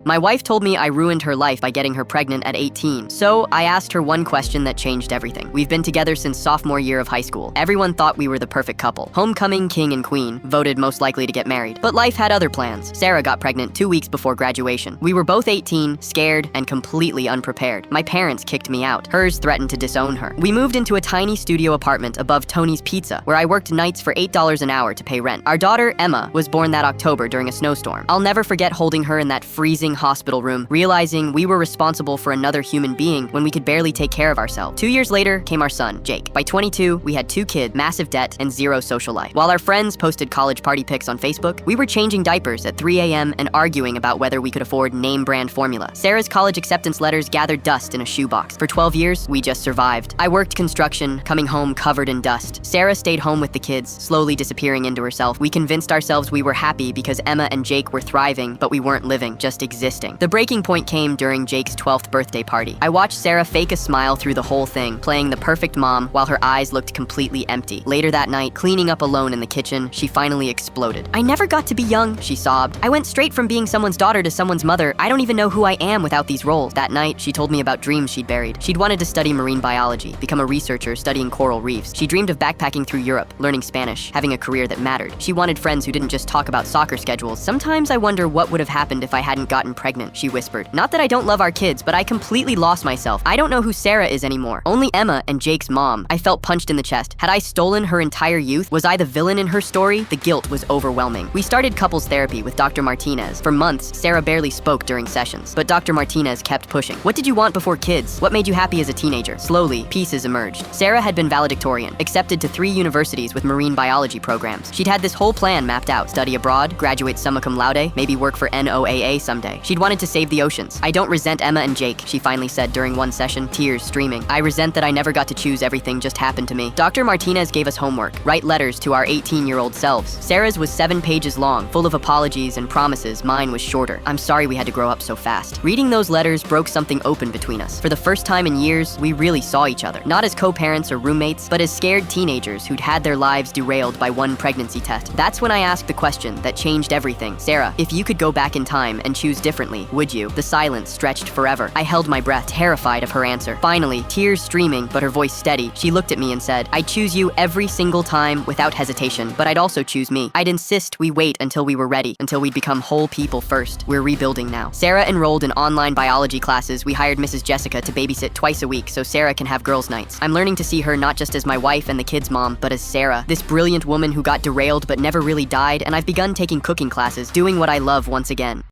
My wife told me I ruined her life by getting her pregnant at 18. So I asked her one question that changed everything. We've been together since sophomore year of high school. Everyone thought we were the perfect couple. Homecoming king and queen, voted most likely to get married. But life had other plans. Sarah got pregnant 2 weeks before graduation. We were both 18, scared, and completely unprepared. My parents kicked me out. Hers threatened to disown her. We moved into a tiny studio apartment above Tony's Pizza, where I worked nights for $8 an hour to pay rent. Our daughter, Emma, was born that October during a snowstorm. I'll never forget holding her in that freezing hospital room, realizing we were responsible for another human being when we could barely take care of ourselves. 2 years later came our son, Jake. By 22, we had 2 kids, massive debt, and 0 social life. While our friends posted college party pics on Facebook, we were changing diapers at 3 a.m. and arguing about whether we could afford name brand formula. Sarah's college acceptance letters gathered dust in a shoebox. For 12 years, we just survived. I worked construction, coming home covered in dust. Sarah stayed home with the kids, slowly disappearing into herself. We convinced ourselves we were happy because Emma and Jake were thriving, but we weren't living, just existing. The breaking point came during Jake's 12th birthday party. I watched Sarah fake a smile through the whole thing, playing the perfect mom while her eyes looked completely empty. Later that night, cleaning up alone in the kitchen, she finally exploded. "I never got to be young," she sobbed. "I went straight from being someone's daughter to someone's mother. I don't even know who I am without these roles." That night, she told me about dreams she'd buried. She'd wanted to study marine biology, become a researcher studying coral reefs. She dreamed of backpacking through Europe, learning Spanish, having a career that mattered. She wanted friends who didn't just talk about soccer schedules. "Sometimes I wonder what would have happened if I hadn't gotten pregnant," she whispered. "Not that I don't love our kids, but I completely lost myself. I don't know who Sarah is anymore. Only Emma and Jake's mom." I felt punched in the chest. Had I stolen her entire youth? Was I the villain in her story? The guilt was overwhelming. We started couples therapy with Dr. Martinez. For months, Sarah barely spoke during sessions, but Dr. Martinez kept pushing. "What did you want before kids? What made you happy as a teenager?" Slowly, pieces emerged. Sarah had been valedictorian, accepted to 3 universities with marine biology programs. She'd had this whole plan mapped out: study abroad, graduate summa cum laude, maybe work for NOAA someday. She'd wanted to save the oceans. "I don't resent Emma and Jake," she finally said during one session, tears streaming. "I resent that I never got to choose. Everything just happened to me." Dr. Martinez gave us homework: write letters to our 18-year-old selves. Sarah's was 7 pages long, full of apologies and promises. Mine was shorter. "I'm sorry we had to grow up so fast." Reading those letters broke something open between us. For the first time in years, we really saw each other. Not as co-parents or roommates, but as scared teenagers who'd had their lives derailed by one pregnancy test. That's when I asked the question that changed everything. "Sarah, if you could go back in time and choose differently, would you?" The silence stretched forever. I held my breath, terrified of her answer. Finally, tears streaming, but her voice steady, she looked at me and said, "I'd choose you every single time without hesitation, but I'd also choose me. I'd insist we wait until we were ready, until we'd become whole people first. We're rebuilding now." Sarah enrolled in online biology classes. We hired Mrs. Jessica to babysit twice a week so Sarah can have girls' nights. I'm learning to see her not just as my wife and the kids' mom, but as Sarah, this brilliant woman who got derailed but never really died, and I've begun taking cooking classes, doing what I love once again.